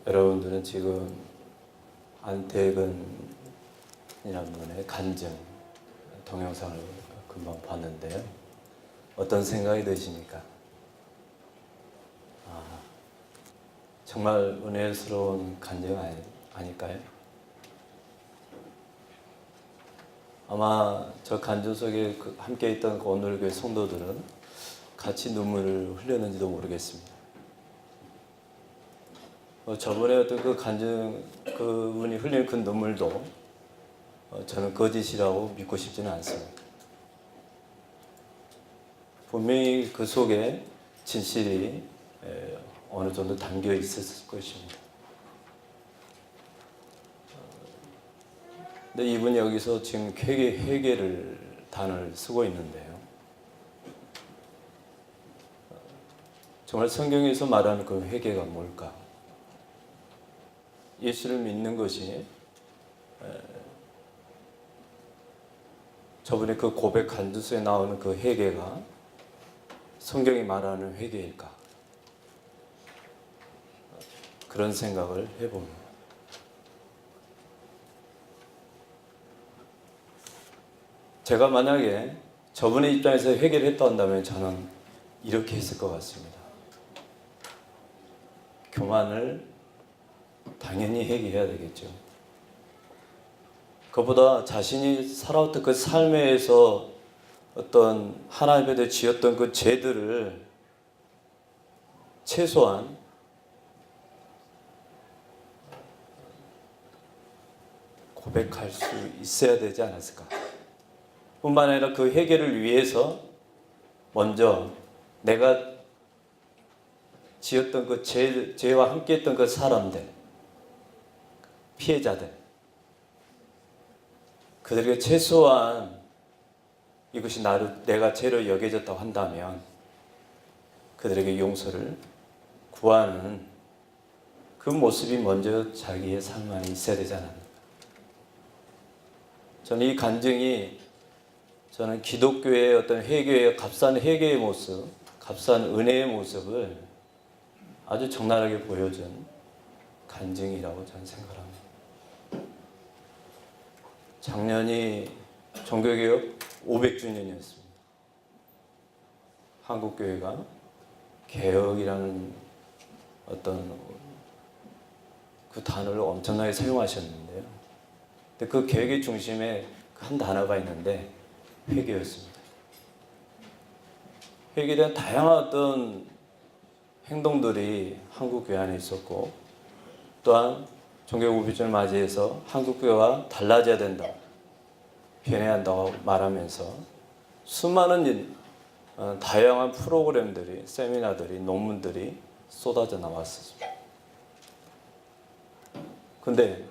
여러분들은 지금 안태근이라는 분의 간증 동영상을 금방 봤는데요. 어떤 생각이 드십니까? 정말 은혜스러운 간증 아닐까요? 아마 저 간증 속에 함께 있던 오늘교회 성도들은 같이 눈물을 흘렸는지도 모르겠습니다. 저번에 어떤 그 간증, 그분이 흘린 그 눈물도 저는 거짓이라고 믿고 싶지는 않습니다. 분명히 그 속에 진실이 어느 정도 담겨 있었을 것입니다. 근데 이분이 여기서 지금 회개를 단어를 쓰고 있는데요. 정말 성경에서 말하는 그 회개가 뭘까? 예수를 믿는 것이 저번에 그 고백 간주서에 나오는 그 회개가 성경이 말하는 회개일까? 그런 생각을 해봅니다. 제가 만약에 저분의 입장에서 회개를 했다 한다면 저는 이렇게 했을 것 같습니다. 교만을 당연히 회개해야 되겠죠. 그보다 자신이 살아왔던 그 삶에서 어떤 하나님에 대해 지었던 그 죄들을 최소한 고백할 수 있어야 되지 않았을까? 뿐만 아니라 그 회개를 위해서 먼저 내가 지었던 그 죄와 함께 했던 그 사람들, 피해자들, 그들에게 최소한 이것이 내가 죄로 여겨졌다고 한다면 그들에게 용서를 구하는 그 모습이 먼저 자기의 삶 안에 있어야 되지 않았나. 저는 이 간증이 저는 기독교의 어떤 회개의 값싼 회개의 모습, 값싼 은혜의 모습을 아주 적나라하게 보여준 간증이라고 저는 생각합니다. 작년이 종교개혁 500주년이었습니다. 한국교회가 개혁이라는 어떤 그 단어를 엄청나게 사용하셨는데요. 근데 그 개혁의 중심에 한 단어가 있는데 회개였습니다. 회개에 대한 다양한 어떤 행동들이 한국교회 안에 있었고, 또한 종교개혁 500주년을 맞이해서 한국교회가 달라져야 된다, 변해야 한다고 말하면서 수많은 다양한 프로그램들이, 세미나들이, 논문들이 쏟아져 나왔습니다. 근데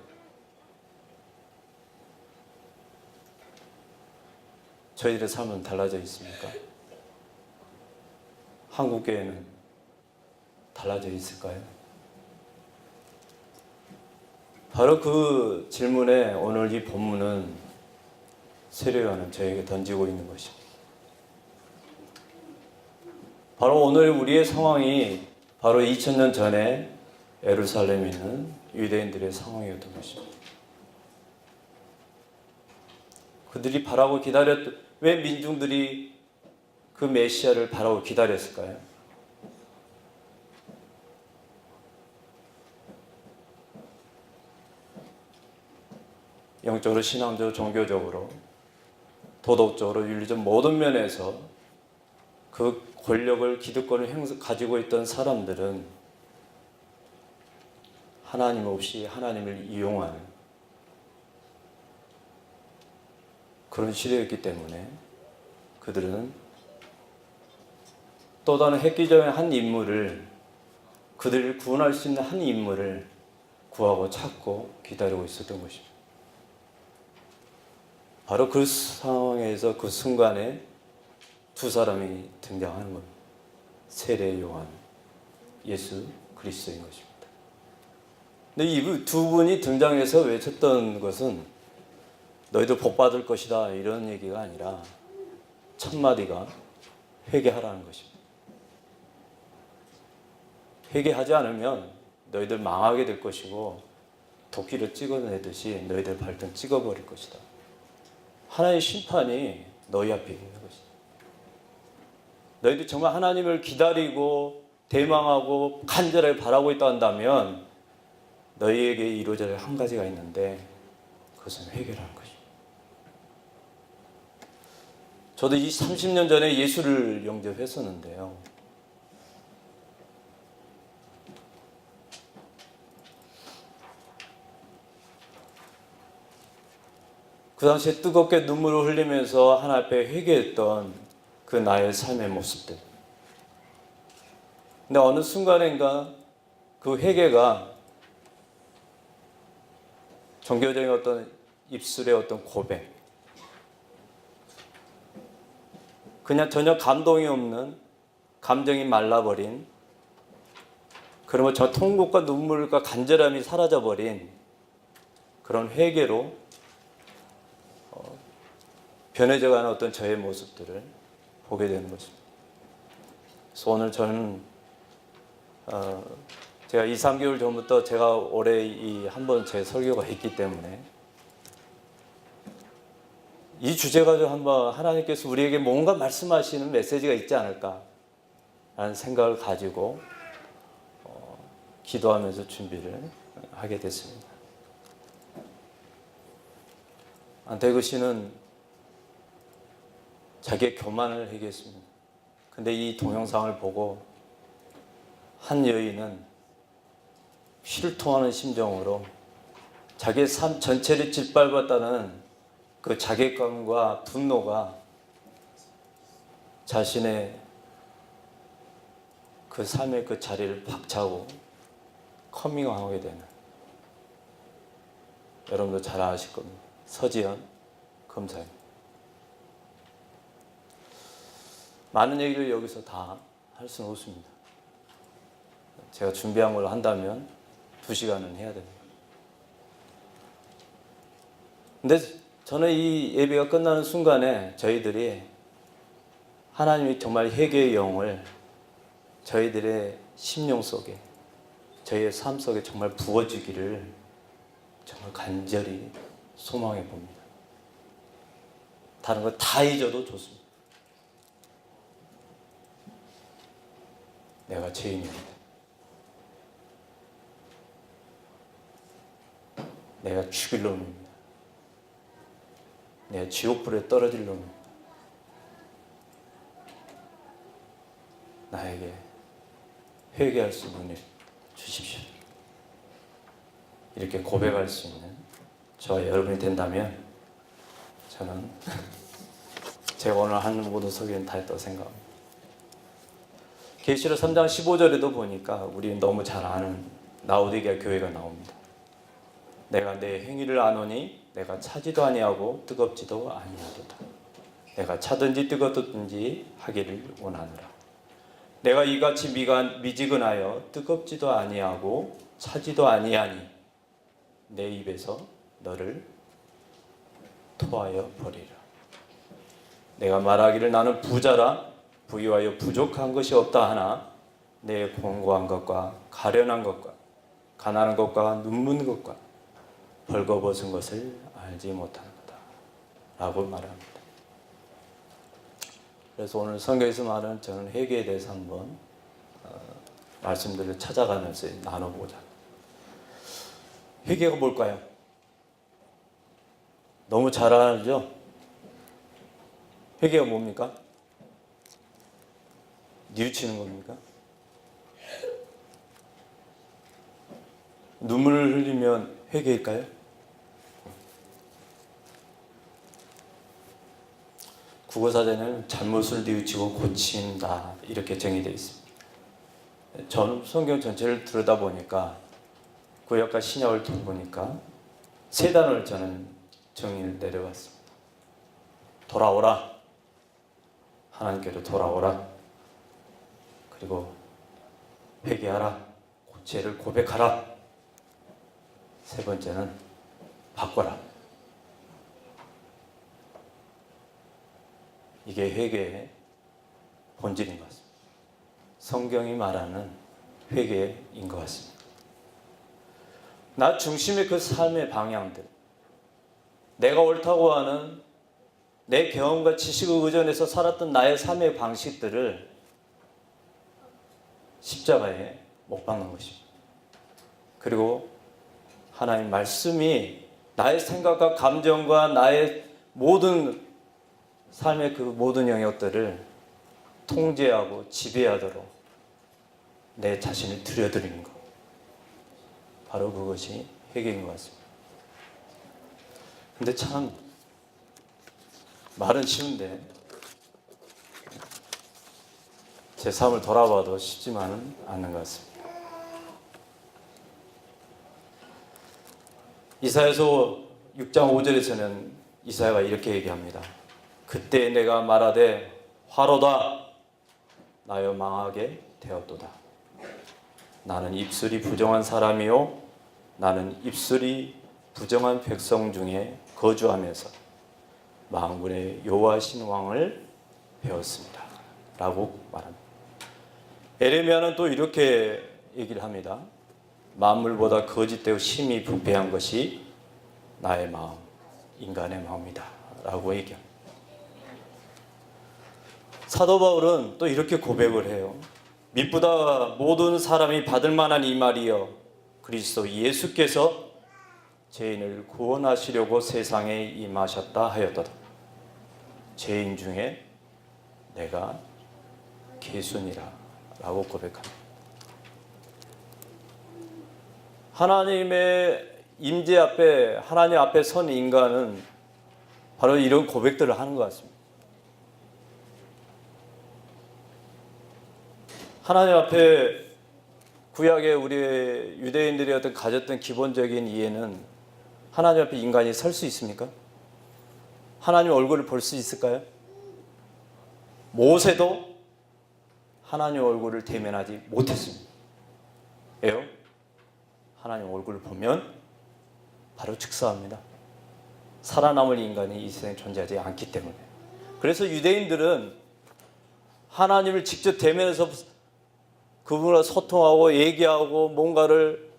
저희들의 삶은 달라져 있습니까? 한국교회는 달라져 있을까요? 바로 그 질문에 오늘 이 본문은 세례요한은 저에게 던지고 있는 것입니다. 바로 오늘 우리의 상황이 바로 2000년 전에 예루살렘에 있는 유대인들의 상황이었던 것입니다. 그들이 바라고 왜 민중들이 그 메시아를 바라고 기다렸을까요? 영적으로, 신앙적으로, 종교적으로, 도덕적으로, 윤리적 모든 면에서 그 권력을, 기득권을 가지고 있던 사람들은 하나님 없이 하나님을 이용하는 그런 시대였기 때문에 그들은 또 다른 획기적인 한 인물을, 그들을 구원할 수 있는 한 인물을 구하고 찾고 기다리고 있었던 것입니다. 바로 그 상황에서 그 순간에 두 사람이 등장하는 겁니다. 세례 요한, 예수 그리스도인 것입니다. 근데 이 두 분이 등장해서 외쳤던 것은 너희도 복 받을 것이다 이런 얘기가 아니라 첫 마디가 회개하라는 것입니다. 회개하지 않으면 너희들 망하게 될 것이고 도끼로 찍어내듯이 너희들 발등 찍어버릴 것이다. 하나님의 심판이 너희 앞에 있는 것이다. 너희들 정말 하나님을 기다리고 대망하고 간절하게 바라고 있다 한다면 너희에게 이루어져야 할 한 가지가 있는데 그것은 회개라는 것입니다. 저도 이 30년 전에 예수를 영접했었는데요. 그 당시에 뜨겁게 눈물을 흘리면서 하나님 앞에 회개했던 그 나의 삶의 모습들. 근데 어느 순간인가 그 회개가 종교적인 어떤 입술의 어떤 고백, 그냥 전혀 감동이 없는, 감정이 말라버린, 그러면 저 통곡과 눈물과 간절함이 사라져버린 그런 회개로 변해져가는 어떤 저의 모습들을 보게 되는 것입니다. 그래서 오늘 저는 제가 2, 3개월 전부터 제가 올해 이 한 번 제 설교가 있기 때문에 이 주제 가지고 한번 하나님께서 우리에게 뭔가 말씀하시는 메시지가 있지 않을까 라는 생각을 가지고 기도하면서 준비를 하게 됐습니다. 안태구 씨는 자기의 교만을 회개했습니다. 근데 이 동영상을 보고 한 여인은 피를 토하는 심정으로 자기의 삶 전체를 짓밟았다는 그 자괴감과 분노가 자신의 그 삶의 그 자리를 박차고 커밍아웃하게 되는, 여러분도 잘 아실 겁니다. 서지현 검사입니다. 많은 얘기를 여기서 다 할 수는 없습니다. 제가 준비한 걸로 한다면 2시간은 해야 됩니다. 근데 저는 이 예배가 끝나는 순간에 저희들이 하나님이 정말 회개의 영을 저희들의 심령 속에, 저희의 삶 속에 정말 부어주기를 정말 간절히 소망해 봅니다. 다른 거 다 잊어도 좋습니다. 내가 죄인입니다. 내가 죽일 놈입니다. 내가 지옥불에 떨어질 놈입니다. 나에게 회개할 수 있는 일 주십시오. 이렇게 고백할 수 있는 저와 여러분이 된다면 저는 제가 오늘 하는 모든 설교는 다 했다고 생각합니다. 계시록 3장 15절에도 보니까 우리 너무 잘 아는 라오디게아 교회가 나옵니다. 내가 내 행위를 아노니 내가 차지도 아니하고 뜨겁지도 아니하도다. 내가 차든지 뜨겁든지 하기를 원하노라. 내가 이같이 미지근하여 뜨겁지도 아니하고 차지도 아니하니 내 입에서 너를 토하여 버리라. 내가 말하기를 나는 부자라 부유하여 부족한 것이 없다 하나 내 공고한 것과 가련한 것과 가난한 것과 눈문 것과 벌거벗은 것을 알지 못하는 거다 라고 말합니다. 그래서 오늘 성경에서 말하는 저는 회개에 대해서 한번 말씀들을 찾아가면서 나눠보자. 회개가 뭘까요? 너무 잘 알죠? 회개가 뭡니까? 뉘우치는 겁니까? 눈물을 흘리면 회개일까요? 국어사전에는 잘못을 뉘우치고 고친다 이렇게 정의되어 있습니다. 저는 성경 전체를 들여다보니까 구약과 신약을 보니까 세 단어를 저는 정의를 내려봤습니다. 돌아오라, 하나님께로 돌아오라, 그리고 회개하라, 죄를 고백하라, 세 번째는 바꿔라. 이게 회개의 본질인 것 같습니다. 성경이 말하는 회개인 것 같습니다. 나 중심의 그 삶의 방향들, 내가 옳다고 하는 내 경험과 지식을 의존해서 살았던 나의 삶의 방식들을 십자가에 못 박는 것입니다. 그리고 하나님 말씀이 나의 생각과 감정과 나의 모든 삶의 그 모든 영역들을 통제하고 지배하도록 내 자신을 들여드리는 것. 바로 그것이 회개인 것 같습니다. 근데 참 말은 쉬운데 제 삶을 돌아봐도 쉽지만은 않는 것 같습니다. 이사야서 6장 5절에서는 이사야가 이렇게 얘기합니다. 그때 내가 말하되 화로다 나여 망하게 되었도다. 나는 입술이 부정한 사람이요 나는 입술이 부정한 백성 중에 거주하면서 만군의 여호와신 왕을 배웠습니다. 라고 말합니다. 에레미야는 또 이렇게 얘기를 합니다. 만물보다 거짓되고 심히 부패한 것이 나의 마음, 인간의 마음이다. 라고 얘기합니다. 사도 바울은 또 이렇게 고백을 해요. 믿보다 모든 사람이 받을 만한 이 말이여 그리스도 예수께서 죄인을 구원하시려고 세상에 임하셨다 하였도다. 죄인 중에 내가 개순이라 라고 고백합니다. 하나님의 임재 앞에 하나님 앞에 선 인간은 바로 이런 고백들을 하는 것 같습니다. 하나님 앞에 구약의 우리 유대인들이 어떤 가졌던 기본적인 이해는 하나님 앞에 인간이 설 수 있습니까? 하나님 얼굴을 볼 수 있을까요? 모세도 하나님 얼굴을 대면하지 못했습니다. 왜요? 하나님 얼굴을 보면 바로 즉사합니다. 살아남을 인간이 이 세상에 존재하지 않기 때문에. 그래서 유대인들은 하나님을 직접 대면해서 그분과 소통하고 얘기하고 뭔가를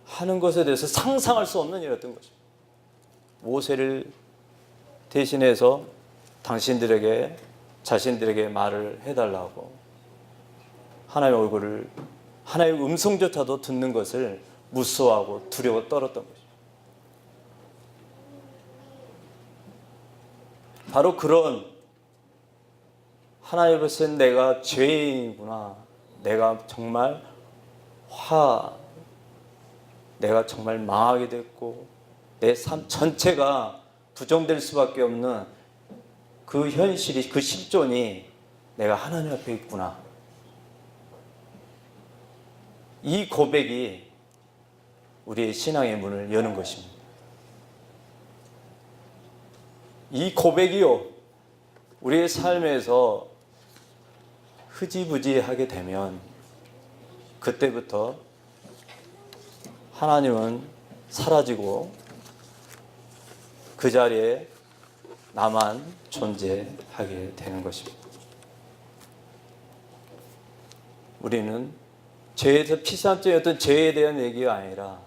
하는 것에 대해서 상상할 수 없는 일이었던 것입니다. 모세를 대신해서 당신들에게 자신들에게 말을 해달라고 하나님의 얼굴을 하나님의 음성조차도 듣는 것을 무서워하고 두려워 떨었던 것입니다. 바로 그런 하나님 앞에서 내가 죄인이구나, 내가 정말 내가 정말 망하게 됐고 내 삶 전체가 부정될 수밖에 없는 그 현실이, 그 실존이 내가 하나님 앞에 있구나. 이 고백이 우리의 신앙의 문을 여는 것입니다. 이 고백이요, 우리의 삶에서 흐지부지하게 되면 그때부터 하나님은 사라지고 그 자리에 나만 존재하게 되는 것입니다. 우리는 죄에서 피상적인 어떤 죄에 대한 얘기가 아니라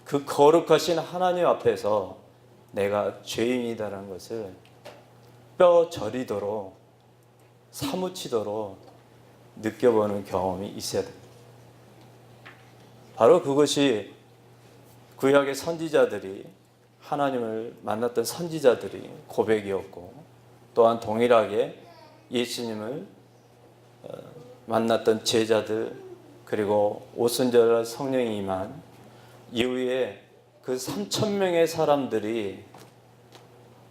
그 거룩하신 하나님 앞에서 내가 죄인이다라는 것을 뼈 저리도록 사무치도록 느껴보는 경험이 있어야 됩니다. 바로 그것이 구약의 선지자들이, 하나님을 만났던 선지자들이 고백이었고, 또한 동일하게 예수님을 만났던 제자들, 그리고 오순절 성령이 임한 이후에 그 3,000명의 사람들이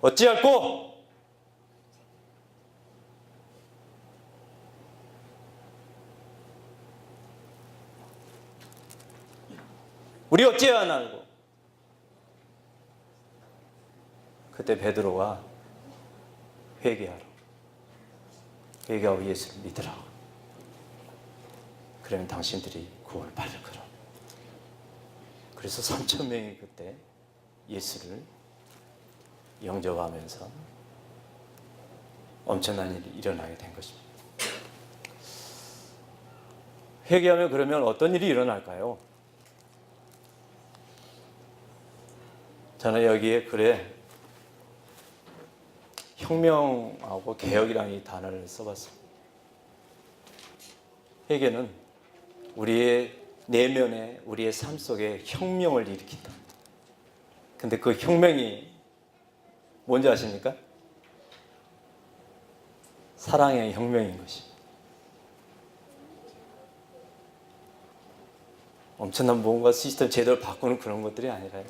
어찌할꼬? 우리 어찌해야 하나고? 그때 베드로가 회개하고 예수를 믿으라. 그러면 당신들이 구원을 받을 거라. 그래서 3,000명이 그때 예수를 영접하면서 엄청난 일이 일어나게 된 것입니다. 회개하면 그러면 어떤 일이 일어날까요? 저는 여기에 글에 혁명하고 개혁이라는 이 단어를 써봤습니다. 회개는 우리의 내면에, 우리의 삶 속에 혁명을 일으킨다. 근데 그 혁명이 뭔지 아십니까? 사랑의 혁명인 것입니다. 엄청난 뭔가 시스템 제도를 바꾸는 그런 것들이 아니라요.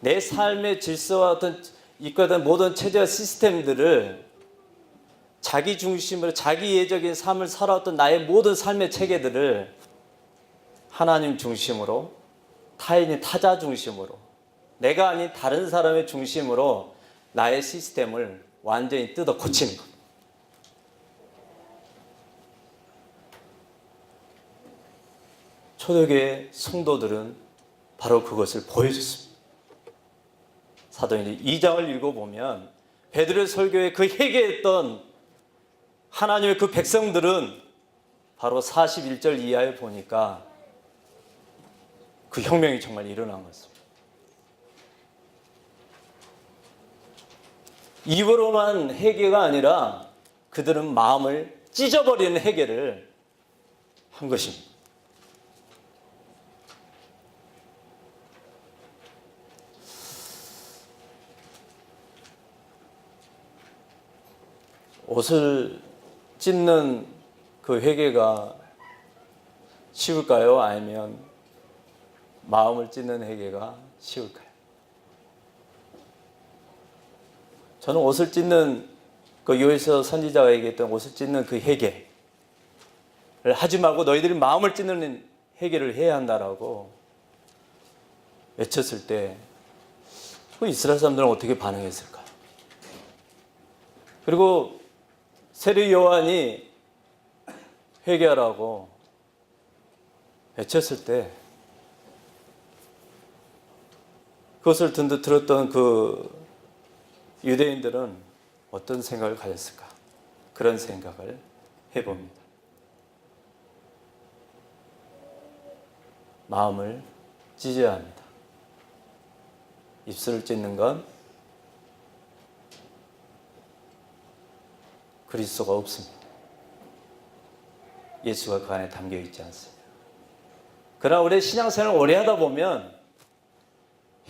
내 삶의 질서와 어떤 이끌어가는 모든 체제와 시스템들을 자기 중심으로 자기애적인 삶을 살아왔던 나의 모든 삶의 체계들을 하나님 중심으로, 타인이 타자 중심으로, 내가 아닌 다른 사람의 중심으로 나의 시스템을 완전히 뜯어 고치는 것. 초대교회 성도들은 바로 그것을 보여줬습니다. 사도행전 2장을 읽어보면 베드로의 설교에 그 회개했던 하나님의 그 백성들은 바로 41절 이하에 보니까 그 혁명이 정말 일어난 것입니다. 입으로만 회개가 아니라 그들은 마음을 찢어버리는 회개를 한 것입니다. 옷을 찢는 그 회개가 쉬울까요? 아니면 마음을 찢는 회개가 쉬울까요? 저는 옷을 찢는 그 요에서 선지자가 얘기했던 옷을 찢는 그 회개를 하지 말고 너희들이 마음을 찢는 회개를 해야 한다라고 외쳤을 때 그 이스라엘 사람들은 어떻게 반응했을까? 그리고 세례 요한이 회개하라고 외쳤을 때 그것을 들었던 그 유대인들은 어떤 생각을 가졌을까? 그런 생각을 해봅니다. 마음을 찢어야 합니다. 입술을 찢는 건 그리스도가 없습니다. 예수가 그 안에 담겨 있지 않습니다. 그러나 우리 신앙생활을 오래 하다 보면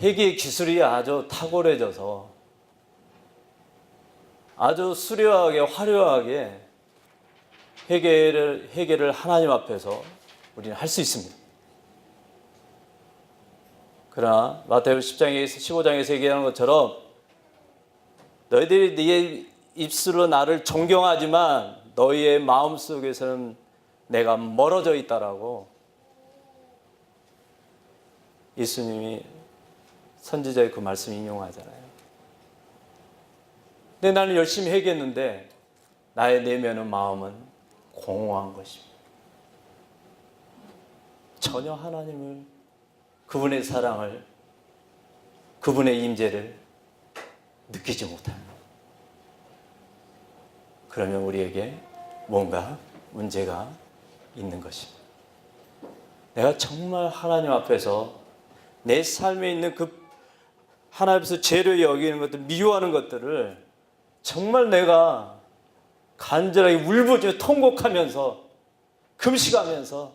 회개의 기술이 아주 탁월해져서 아주 수려하게 화려하게 회개를 하나님 앞에서 우리는 할 수 있습니다. 그러나 마태복음 10장에서 15장에서 얘기하는 것처럼 너희들이 네 입술로 나를 존경하지만 너희의 마음속에서는 내가 멀어져 있다라고 예수님이 선지자의 그 말씀 인용하잖아요. 근데 나는 열심히 회개했는데 나의 내면은 마음은 공허한 것입니다. 전혀 하나님을, 그분의 사랑을, 그분의 임재를 느끼지 못합니다. 그러면 우리에게 뭔가 문제가 있는 것입니다. 내가 정말 하나님 앞에서 내 삶에 있는 그 하나님 앞에서 죄를 여기는 것들, 미워하는 것들을 정말 내가 간절하게 울부짖어 통곡하면서 금식하면서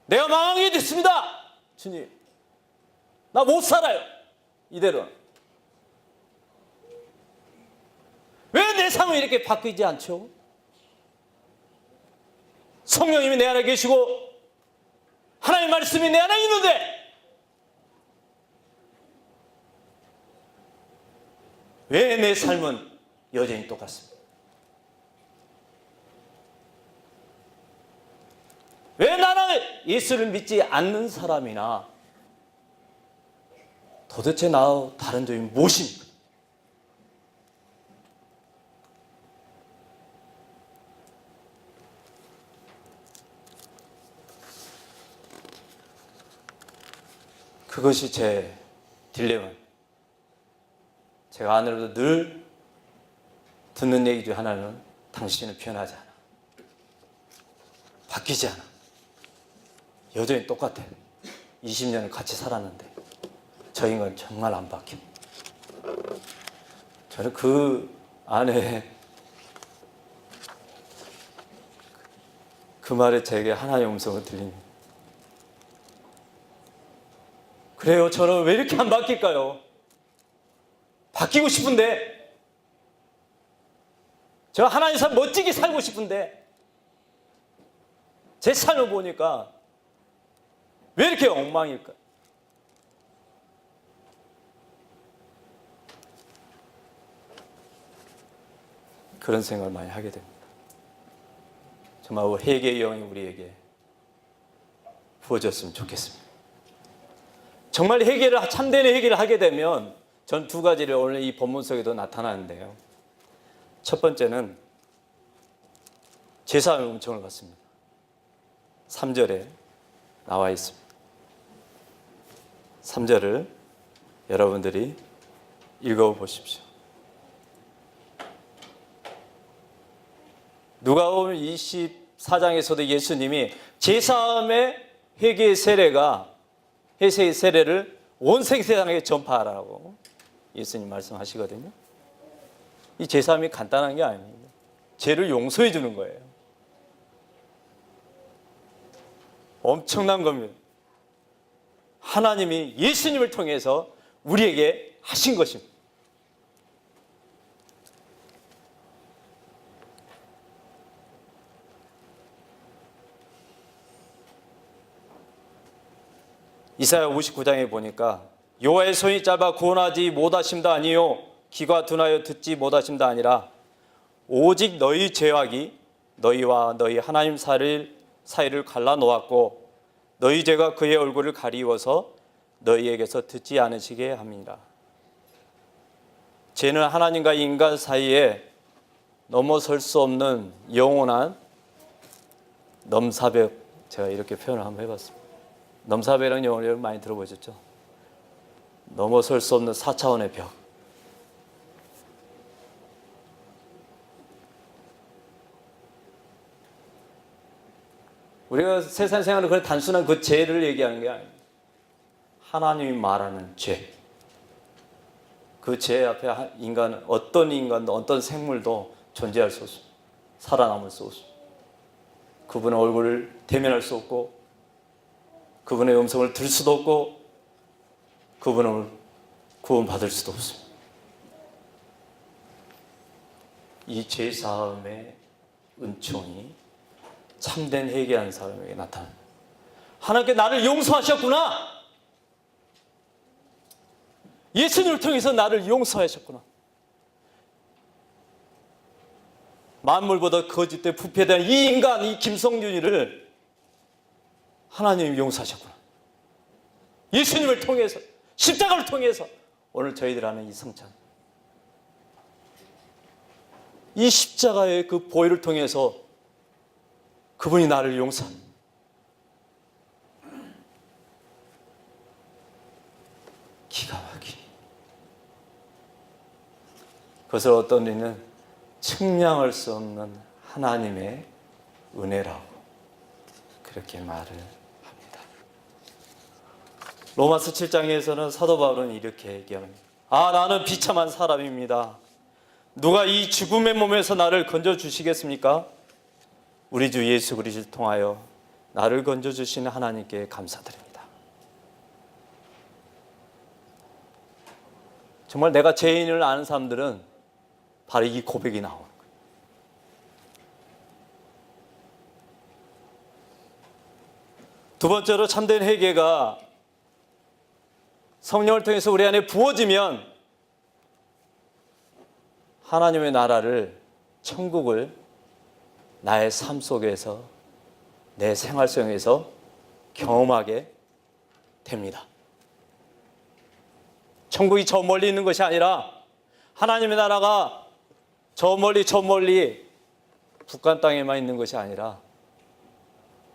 내가 망하게 됐습니다. 주님, 나 못 살아요. 이대로. 왜 내 삶이 이렇게 바뀌지 않죠? 성령님이 내 안에 계시고 하나님의 말씀이 내 안에 있는데 왜 내 삶은 여전히 똑같습니다? 왜 나는 예수를 믿지 않는 사람이나 도대체 나와 다른 점이 무엇입니까? 그것이 제 딜레마입니다. 제가 아내로도 늘 듣는 얘기 중 하나는 당신은 변하지 않아. 바뀌지 않아. 여전히 똑같아. 20년을 같이 살았는데 저 인간 정말 안 바뀌어. 저는 그 안에 그 말에 제게 하나님의 음성이 들립니다. 그래요, 저는 왜 이렇게 안 바뀔까요? 바뀌고 싶은데, 저 하나님 삶 멋지게 살고 싶은데, 제 삶을 보니까 왜 이렇게 엉망일까? 그런 생각을 많이 하게 됩니다. 정말 회개의 영이 우리에게 부어졌으면 좋겠습니다. 정말 참된 회개를 하게 되면 전 두 가지를 오늘 이 본문 속에도 나타나는데요. 첫 번째는 제사함의 음성을 받습니다. 3절에 나와 있습니다. 3절을 여러분들이 읽어보십시오. 누가복음 24장에서도 예수님이 제사함의 회개의 세례를 온 세상에 전파하라고 예수님 말씀하시거든요. 이 제사함이 간단한 게 아닙니다. 죄를 용서해 주는 거예요. 엄청난 겁니다. 하나님이 예수님을 통해서 우리에게 하신 것입니다. 이사야 59장에 보니까 여호와의 손이 짧아 구원하지 못하심도 아니요 귀가 둔하여 듣지 못하심도 아니라 오직 너희 죄악이 너희와 너희 하나님 사이를 갈라놓았고 너희 죄가 그의 얼굴을 가리워서 너희에게서 듣지 않으시게 함이라. 죄는 하나님과 인간 사이에 넘어설 수 없는 영원한 넘사벽, 제가 이렇게 표현을 한번 해봤습니다. 넘사벽이라는 용어를 여러분 많이 들어보셨죠? 넘어설 수 없는 4차원의 벽. 우리가 세상 생활은 그런 단순한 그 죄를 얘기하는 게 아닙니다. 하나님이 말하는 죄. 그 죄 앞에 어떤 인간도 어떤 생물도 존재할 수 없습니다. 살아남을 수 없습니다. 그분의 얼굴을 대면할 수 없고 그분의 음성을 들을 수도 없고 그분을 구원받을 수도 없습니다. 이 죄사함의 은총이 참된 회개하는 사람에게 나타납니다. 하나님께 나를 용서하셨구나. 예수님을 통해서 나를 용서하셨구나. 만물보다 거짓된 부패된 이 인간, 이 김성윤이를 하나님이 용서하셨구나. 예수님을 통해서, 십자가를 통해서 오늘 저희들 하는 이 성찬, 이 십자가의 그 보혈을 통해서 그분이 나를 용서한, 기가 막힌, 그것을 어떤 이는 측량할 수 없는 하나님의 은혜라고 그렇게 말을 합니다. 로마서 7장에서는 사도 바울은 이렇게 얘기합니다. 나는 비참한 사람입니다. 누가 이 죽음의 몸에서 나를 건져주시겠습니까? 우리 주 예수 그리스도를 통하여 나를 건져주시는 하나님께 감사드립니다. 정말 내가 죄인을 아는 사람들은 바로 이 고백이 나오는 거예요. 두 번째로 참된 회개가 성령을 통해서 우리 안에 부어지면 하나님의 나라를, 천국을 나의 삶 속에서, 내 생활 속에서 경험하게 됩니다. 천국이 저 멀리 있는 것이 아니라 하나님의 나라가 저 멀리 북한 땅에만 있는 것이 아니라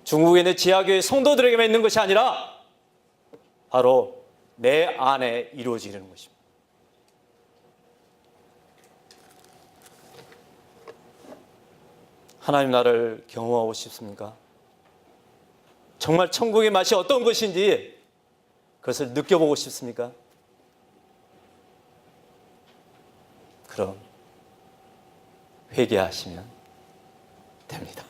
중국에 있는 지하교회 성도들에게만 있는 것이 아니라 바로 내 안에 이루어지는 것입니다. 하나님 나라를 경험하고 싶습니까? 정말 천국의 맛이 어떤 것인지 그것을 느껴보고 싶습니까? 그럼 회개하시면 됩니다.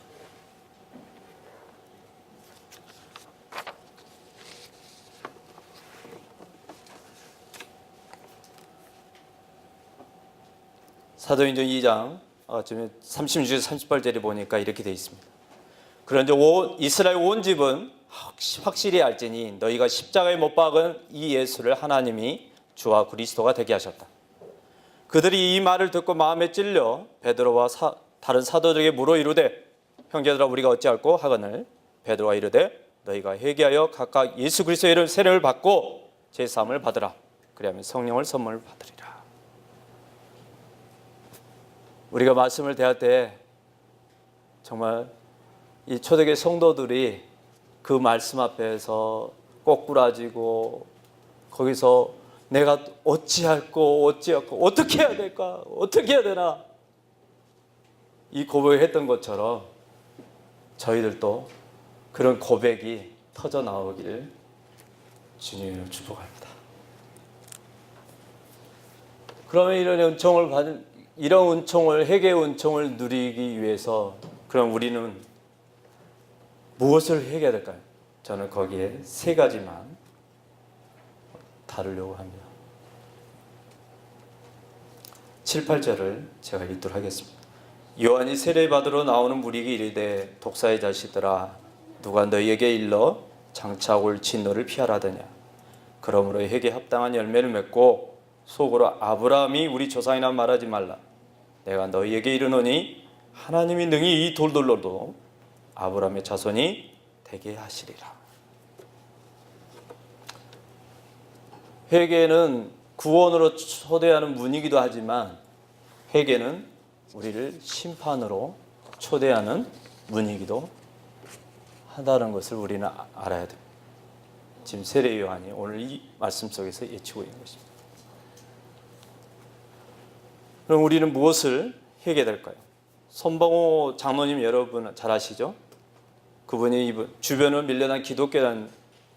사도행전 2장 36절 38절에 보니까 이렇게 되어 있습니다. 그런데 이스라엘 온 집은 확실히 알지니 너희가 십자가에 못 박은 이 예수를 하나님이 주와 그리스도가 되게 하셨다. 그들이 이 말을 듣고 마음에 찔려 베드로와 다른 사도들에게 물어 이르되 형제들아 우리가 어찌할꼬 하거늘 베드로가 이르되 너희가 회개하여 각각 예수 그리스도의 이름 세례를 받고 제사함을 받으라. 그리하면 성령을 선물 받으리라. 우리가 말씀을 대할 때 정말 이 초대교회 성도들이 그 말씀 앞에서 꼬꾸라지고 거기서 내가 어찌할꼬 어떻게 해야 될까 어떻게 해야 되나 이 고백을 했던 것처럼 저희들도 그런 고백이 터져 나오기를 주님으로 축복합니다. 그러면 이런 은총을 회개의 은총을 누리기 위해서 그럼 우리는 무엇을 해야 될까요? 저는 거기에 세 가지만 다루려고 합니다. 7, 8절을 제가 읽도록 하겠습니다. 요한이 세례받으러 나오는 무리에게 이르되 독사의 자식들아 누가 너희에게 일러 장차 올 진노를 피하라더냐. 그러므로 회개에 합당한 열매를 맺고 속으로 아브라함이 우리 조상이나 말하지 말라. 내가 너희에게 이르노니 하나님이 능히 이 돌들로도 아브라함의 자손이 되게 하시리라. 회개는 구원으로 초대하는 문이기도 하지만 회개는 우리를 심판으로 초대하는 문이기도 하다는 것을 우리는 알아야 됩니다. 지금 세례 요한이 오늘 이 말씀 속에서 예치고 있는 것입니다. 그럼 우리는 무엇을 회개해야 될까요? 손방호 장로님 여러분 잘 아시죠? 그분이 주변을 밀려난 기독교라는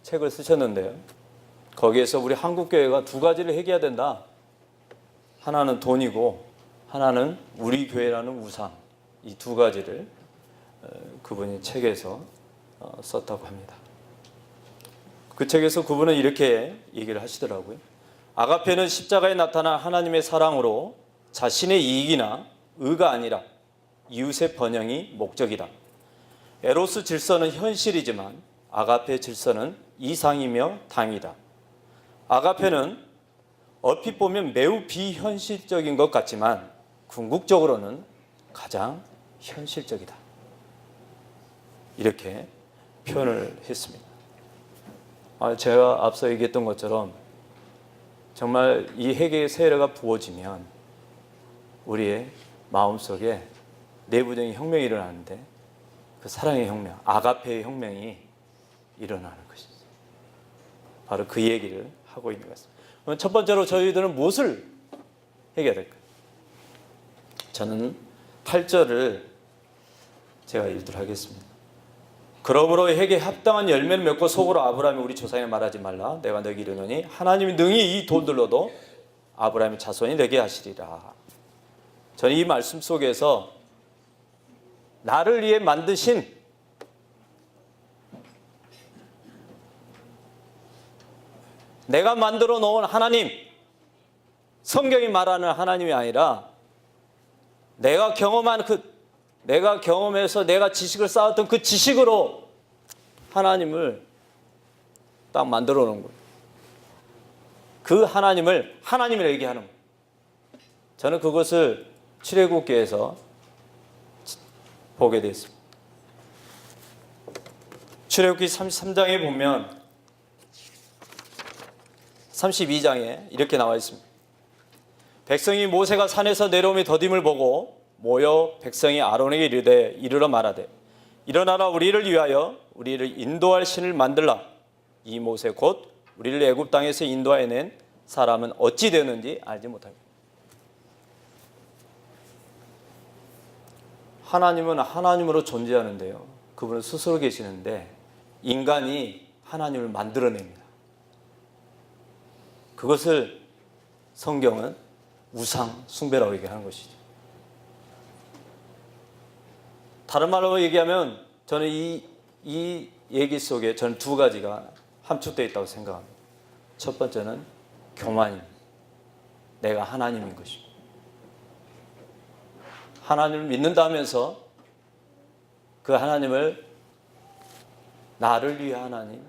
책을 쓰셨는데요. 거기에서 우리 한국교회가 두 가지를 회개해야 된다. 하나는 돈이고 하나는 우리 교회라는 우상. 이 두 가지를 그분이 책에서 썼다고 합니다. 그 책에서 그분은 이렇게 얘기를 하시더라고요. 아가페는 십자가에 나타난 하나님의 사랑으로 자신의 이익이나 의가 아니라 이웃의 번영이 목적이다. 에로스 질서는 현실이지만 아가페 질서는 이상이며 당이다. 아가페는 얼핏 보면 매우 비현실적인 것 같지만 궁극적으로는 가장 현실적이다. 이렇게 표현을 했습니다. 제가 앞서 얘기했던 것처럼 정말 이 회개의 세례가 부어지면 우리의 마음속에 내부적인 혁명이 일어나는데 그 사랑의 혁명, 아가페의 혁명이 일어나는 것이죠. 바로 그 얘기를 하고 있는 것입니다. 그럼 첫 번째로 저희들은 무엇을 회개해야 될까요? 저는 8절을 제가 읽도록 하겠습니다. 그러므로 회개에 합당한 열매를 맺고 속으로 아브라함이 우리 조상에 말하지 말라. 내가 너에게 이르노니 하나님이 능히 이 돌들로도 아브라함의 자손이 되게 하시리라. 저는 이 말씀 속에서 나를 위해 만드신 내가 만들어 놓은 하나님, 성경이 말하는 하나님이 아니라 내가 경험해서 내가 지식을 쌓았던 그 지식으로 하나님을 딱 만들어 놓은 거예요. 그 하나님을 하나님이라고 얘기하는 거예요. 저는 그것을 출애굽기에서 보게 됐습니다. 출애굽기 33장에 보면 32장에 이렇게 나와 있습니다. 백성이 모세가 산에서 내려오며 더딤을 보고 모여 백성이 아론에게 이르되 이르러 말하되 일어나라 우리를 위하여 우리를 인도할 신을 만들라. 이 모세 곧 우리를 애굽 땅에서 인도하여 낸 사람은 어찌 되는지 알지 못합니다. 하나님은 하나님으로 존재하는데요. 그분은 스스로 계시는데 인간이 하나님을 만들어냅니다. 그것을 성경은 우상 숭배라고 얘기하는 것이죠. 다른 말로 얘기하면 저는 이 얘기 속에 저는 두 가지가 함축되어 있다고 생각합니다. 첫 번째는 교만입니다. 내가 하나님인 것입니다. 하나님을 믿는다 하면서 그 하나님을 나를 위해 하나님,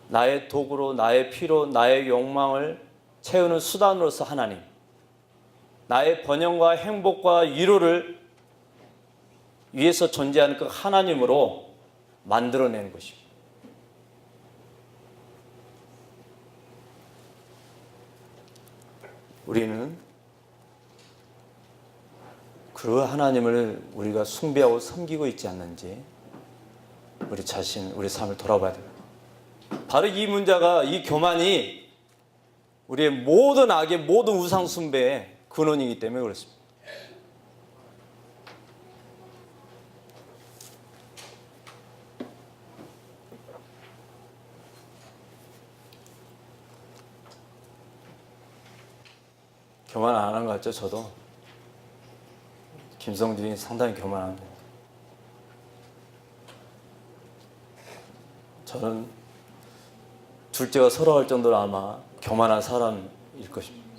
나의 도구로, 나의 피로, 나의 욕망을 채우는 수단으로서 하나님, 나의 번영과 행복과 위로를 위해서 존재하는 그 하나님으로 만들어내는 것입니다. 우리는 그 하나님을 우리가 숭배하고 섬기고 있지 않는지 우리 자신, 우리 삶을 돌아봐야 됩니다. 바로 이 문제가, 이 교만이 우리의 모든 악의 모든 우상 숭배의 근원이기 때문에 그렇습니다. 교만 안 하는 것 같죠? 저도 김성준이 상당히 교만한 거. 저는 둘째가 서러울 정도로 아마 교만한 사람일 것입니다.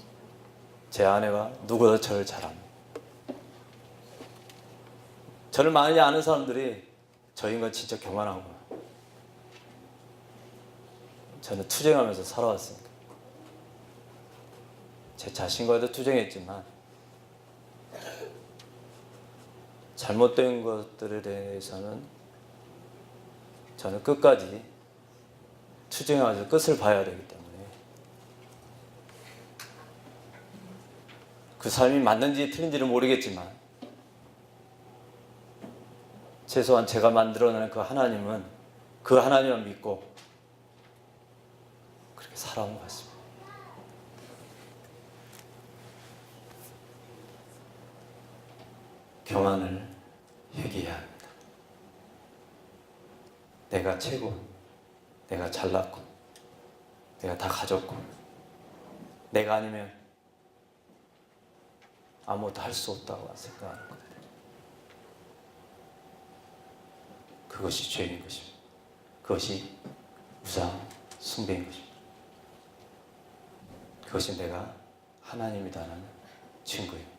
제 아내가 누구보다 저를 잘 압니다. 저를 많이 아는 사람들이 저 인간 진짜 교만하구나. 저는 투쟁하면서 살아왔으니까. 제 자신과도 투쟁했지만 잘못된 것들에 대해서는 저는 끝까지 투쟁하면서 끝을 봐야 되기 때문에 그 삶이 맞는지 틀린지는 모르겠지만 최소한 제가 만들어내는 그 하나님은 그 하나님을 믿고 그렇게 살아온 것 같습니다. 교만을 회개해야 합니다. 내가 최고, 내가 잘났고, 내가 다 가졌고, 내가 아니면 아무것도 할 수 없다고 생각하는 것. 그것이 죄인 것입니다. 그것이 우상 숭배인 것입니다. 그것이 내가 하나님이다라는 증거입니다.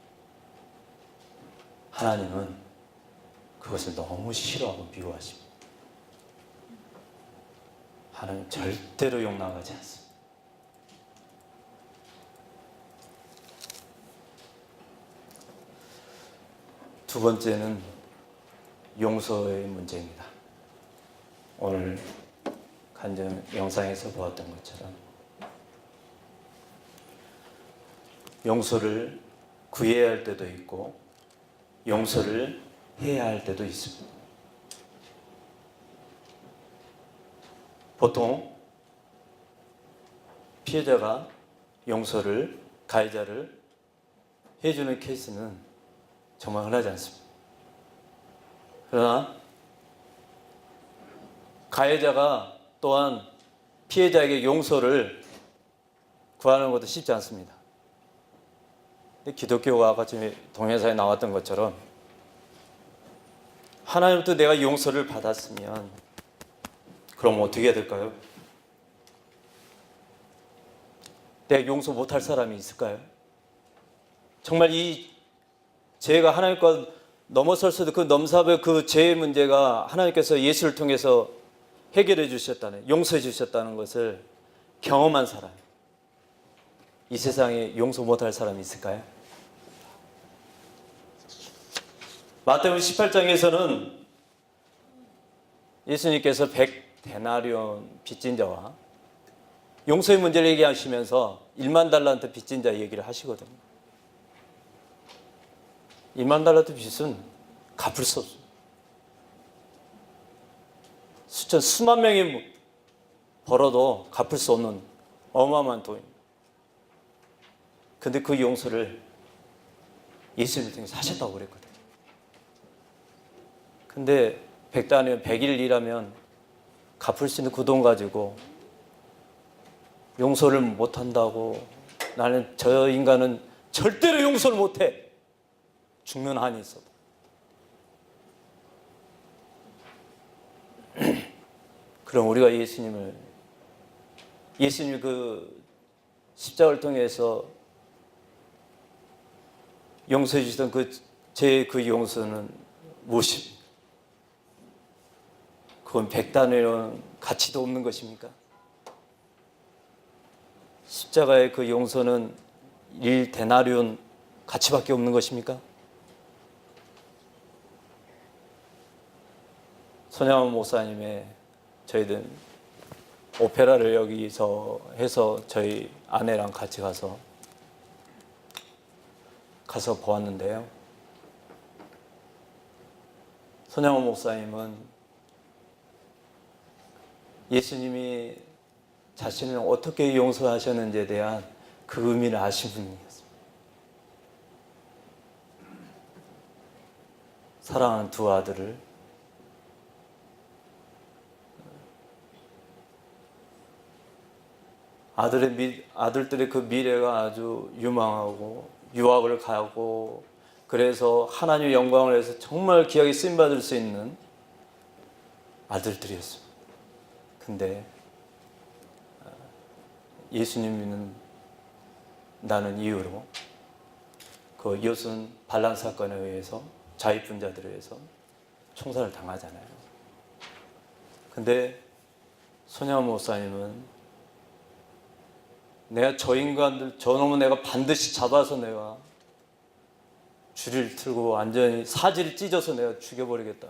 하나님은 그것을 너무 싫어하고 미워하십니다. 하나님 절대로 용납하지 않습니다. 두 번째는 용서의 문제입니다. 오늘 간증 영상에서 보았던 것처럼 용서를 구해야 할 때도 있고 용서를 해야 할 때도 있습니다. 보통 피해자가 용서를, 가해자를 해주는 케이스는 정말 흔하지 않습니다. 그러나 가해자가 또한 피해자에게 용서를 구하는 것도 쉽지 않습니다. 근데 기독교가 아까 동영상에 나왔던 것처럼 하나님부터 내가 용서를 받았으면 그럼 어떻게 해야 될까요? 내가 용서 못할 사람이 있을까요? 정말 이 죄가 하나님과 넘어설 수도 그 넘사벽 그 죄의 문제가 하나님께서 예수를 통해서 해결해 주셨다는, 용서해 주셨다는 것을 경험한 사람, 이 세상에 용서 못할 사람이 있을까요? 마태복음 18장에서는 예수님께서 100데나리온 빚진 자와 용서의 문제를 얘기하시면서 1만 달란트 빚진 자 얘기를 하시거든요. 1만 달란트 빚은 갚을 수 없어요. 수만 명이 벌어도 갚을 수 없는 어마어마한 돈입니다. 근데 그 용서를 예수님을 통해서 하셨다고 그랬거든요. 근데 100단이면 100일 일하면 갚을 수 있는 그 돈 가지고 용서를 못한다고 나는 저 인간은 절대로 용서를 못해. 죽는 한이 있어도. 그럼 우리가 예수님 그 십자가를 통해서 용서해 주시던 그 용서는 무엇입니까? 그건 백단의 가치도 없는 것입니까? 십자가의 그 용서는 1데나리온 가치밖에 없는 것입니까? 손양원 목사님의 저희들 오페라를 여기서 해서 저희 아내랑 같이 가서 보았는데요. 손양원 목사님은 예수님이 자신을 어떻게 용서하셨는지에 대한 그 의미를 아신 분이었습니다. 사랑하는 두 아들을 아들들의 그 미래가 아주 유망하고 유학을 가고 그래서 하나님의 영광을 위해서 정말 귀하게 쓰임받을 수 있는 아들들이었습니다. 근데 예수님 믿는다는 이유로 그 이웃은 반란 사건에 의해서 자위분자들에 의해서 총살을 당하잖아요. 근데 손양원 목사님은 내가 저 인간들, 저놈은 내가 반드시 잡아서 내가 줄을 틀고 완전히 사지를 찢어서 내가 죽여버리겠다.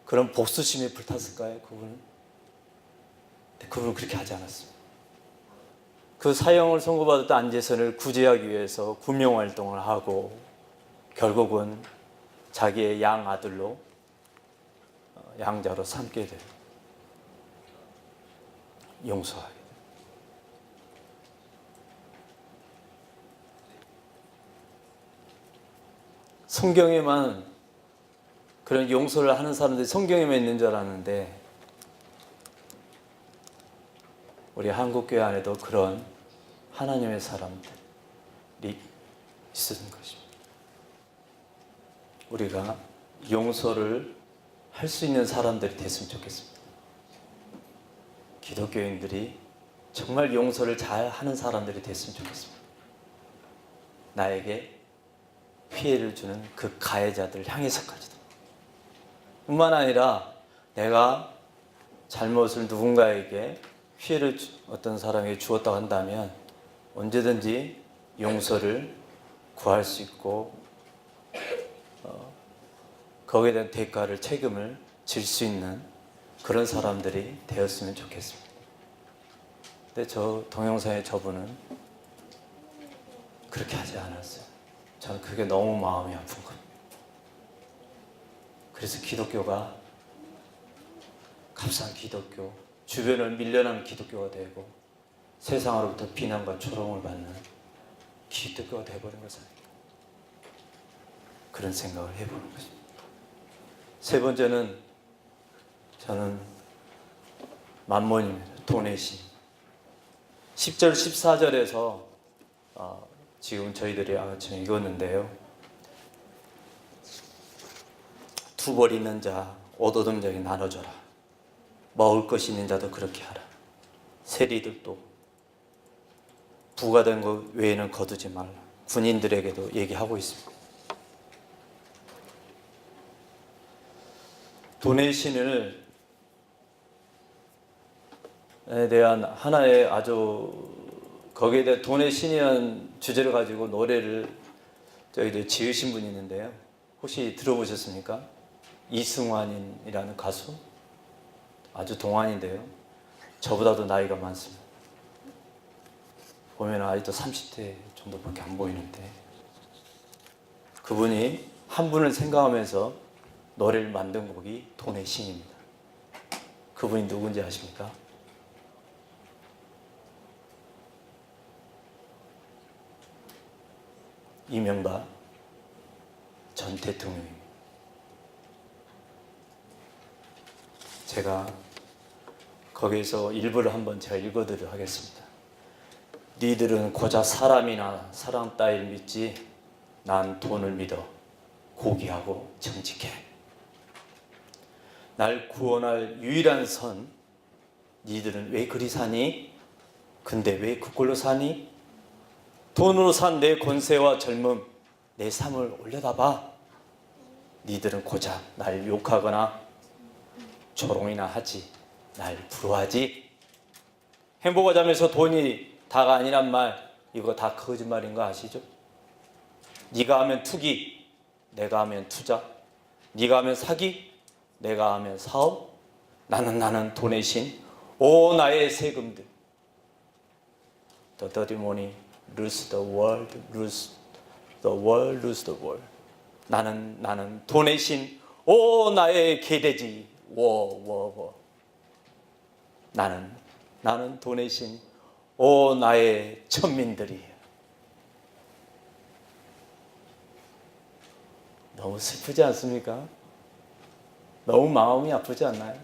그런 복수심에 불탔을까요, 그분은? 근데 그분은 그렇게 하지 않았습니다. 그 사형을 선고받았던 안재선을 구제하기 위해서 구명활동을 하고 결국은 자기의 양아들로 양자로 삼게 돼요. 용서하게 돼요. 성경에만 그런 용서를 하는 사람들이 성경에만 있는 줄 알았는데 우리 한국교회 안에도 그런 하나님의 사람들이 있는 것입니다. 우리가 용서를 할 수 있는 사람들이 됐으면 좋겠습니다. 기독교인들이 정말 용서를 잘 하는 사람들이 됐으면 좋겠습니다. 나에게 피해를 주는 그 가해자들을 향해서까지도. 뿐만 아니라 내가 잘못을 누군가에게 피해를 어떤 사람에게 주었다고 한다면 언제든지 용서를 구할 수 있고 거기에 대한 대가를 책임을 질 수 있는 그런 사람들이 되었으면 좋겠습니다. 근데 저 동영상의 저분은 그렇게 하지 않았어요. 저는 그게 너무 마음이 아픈 겁니다. 그래서 기독교가 값싼 기독교, 주변을 밀려난 기독교가 되고 세상으로부터 비난과 조롱을 받는 기독교가 되어버린 것이 아닐까. 그런 생각을 해보는 것입니다. 세 번째는 저는 만몬입니다. 돈의 신. 10절, 14절에서 지금 저희들이 아침 읽었는데요. 두 벌 있는 자, 옷 얻은 자에게 나눠줘라. 먹을 것이 있는 자도 그렇게 하라. 세리들도 부가 된 것 외에는 거두지 말라. 군인들에게도 얘기하고 있습니다. 돈의 신을 대한 하나의 아주 거기에 대한 돈의 신이라는 주제를 가지고 노래를 저희들 지으신 분이 있는데요. 혹시 들어보셨습니까? 이승환이라는 가수? 아주 동안인데요. 저보다도 나이가 많습니다. 보면 아직도 30대 정도밖에 안 보이는데 그분이 한 분을 생각하면서 노래를 만든 곡이 돈의 신입니다. 그분이 누군지 아십니까? 이명박 전 대통령입니다. 제가 거기에서 일부를 한번 제가 읽어드리도록 하겠습니다. 니들은 고작 사람이나 사람 따위를 믿지 난 돈을 믿어 고귀하고 정직해. 날 구원할 유일한 선 니들은 왜 그리 사니? 근데 왜 그꼴로 사니? 돈으로 산 내 권세와 젊음 내 삶을 올려다봐. 니들은 고작 날 욕하거나 조롱이나 하지 날 부러워하지. 행복하자면서 돈이 다가 아니란 말 이거 다 거짓말인 거 아시죠? 네가 하면 투기, 내가 하면 투자, 네가 하면 사기, 내가 하면 사업. 나는 돈의 신. 오 나의 세금들. The dirty money lose the world, lose the world, lose the world. 나는 돈의 신. 오 나의 개돼지. 나는 돈의 신. 오 나의 천민들이. 너무 슬프지 않습니까? 너무 마음이 아프지 않나요?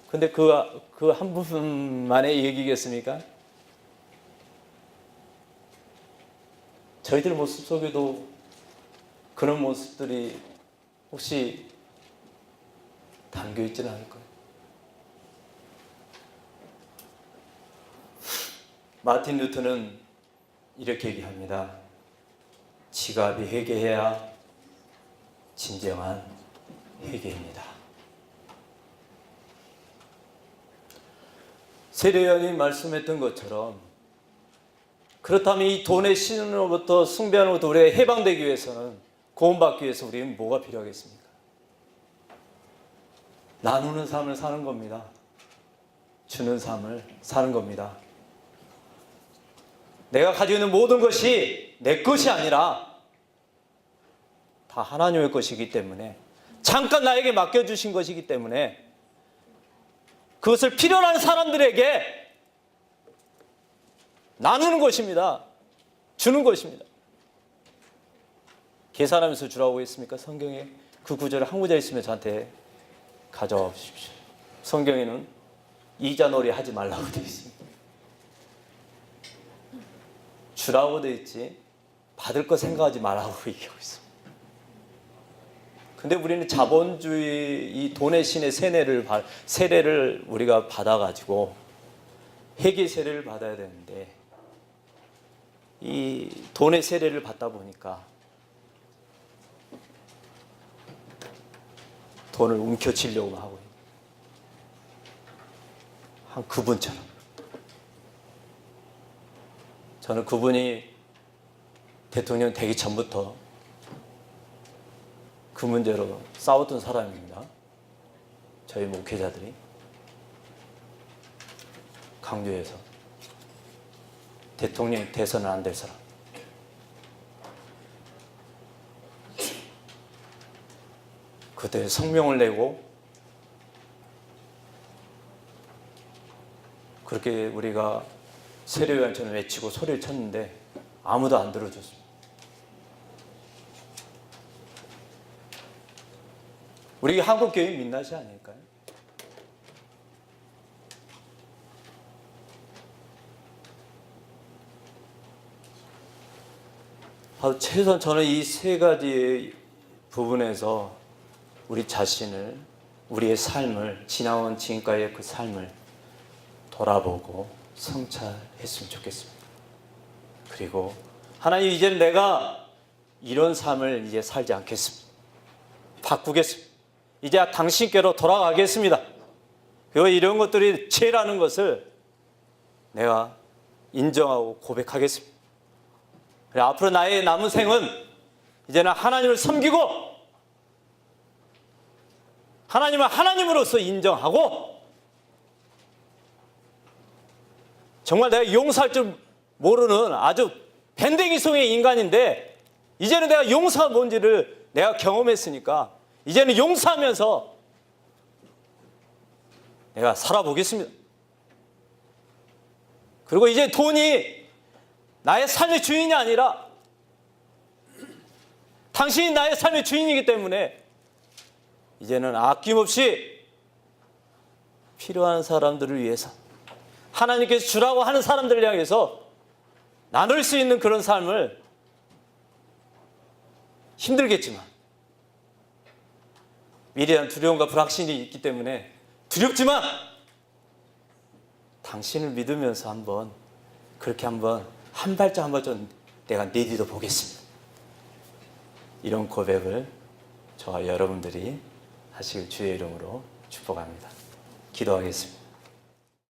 근데 그 한 부분만의 얘기겠습니까? 저희들 모습 속에도 그런 모습들이 혹시 담겨 있지는 않을까요? 마틴 루터는 이렇게 얘기합니다. 지갑이 회개해야 진정한 회개입니다. 세례요한이 말씀했던 것처럼 그렇다면 이 돈의 신으로부터 숭배하는 것부터 우리가 해방되기 위해서는 구원받기 위해서 우리는 뭐가 필요하겠습니까? 나누는 삶을 사는 겁니다. 주는 삶을 사는 겁니다. 내가 가지고 있는 모든 것이 내 것이 아니라 다 하나님의 것이기 때문에 잠깐 나에게 맡겨주신 것이기 때문에 그것을 필요로 하는 사람들에게 나누는 것입니다. 주는 것입니다. 계산하면서 주라고 했습니까? 성경에 그 구절을 한 구절 있으면 저한테 가져와 주십시오. 성경에는 이자놀이 하지 말라고 되어 있습니다. 주라고 되어 있지 받을 거 생각하지 말라고 얘기하고 있습니다. 근데 우리는 자본주의 이 돈의 신의 세례를 우리가 받아가지고 회개 세례를 받아야 되는데 이 돈의 세례를 받다 보니까 돈을 움켜쥐려고 하고 한 그분처럼 저는 그분이 대통령 되기 전부터 그 문제로 싸웠던 사람입니다. 저희 목회자들이 강조해서 대통령이 돼서는 안 될 사람. 그때 성명을 내고 그렇게 우리가 세례요한처럼 외치고 소리를 쳤는데 아무도 안 들어줬습니다. 우리 한국교회 민낯이 아닐까요? 최소한 저는 이 세 가지 부분에서 우리 자신을, 우리의 삶을, 지나온 지금까지의 그 삶을 돌아보고 성찰했으면 좋겠습니다. 그리고 하나님, 이제는 내가 이런 삶을 이제 살지 않겠습니다. 바꾸겠습니다. 이제 당신께로 돌아가겠습니다. 그리고 이런 것들이 죄라는 것을 내가 인정하고 고백하겠습니다. 그래, 앞으로 나의 남은 생은 이제는 하나님을 섬기고 하나님을 하나님으로서 인정하고 정말 내가 용서할 줄 모르는 아주 밴댕이송의 인간인데 이제는 내가 용서가 뭔지를 내가 경험했으니까 이제는 용서하면서 내가 살아보겠습니다. 그리고 이제 돈이 나의 삶의 주인이 아니라 당신이 나의 삶의 주인이기 때문에 이제는 아낌없이 필요한 사람들을 위해서, 하나님께서 주라고 하는 사람들을 향해서 나눌 수 있는 그런 삶을, 힘들겠지만 미래에 대한 두려움과 불확신이 있기 때문에 두렵지만 당신을 믿으면서 한번 그렇게 한번 한 발짝 한번 좀 내가 내딛어 보겠습니다. 이런 고백을 저와 여러분들이 하시길 주의 이름으로 축복합니다. 기도하겠습니다.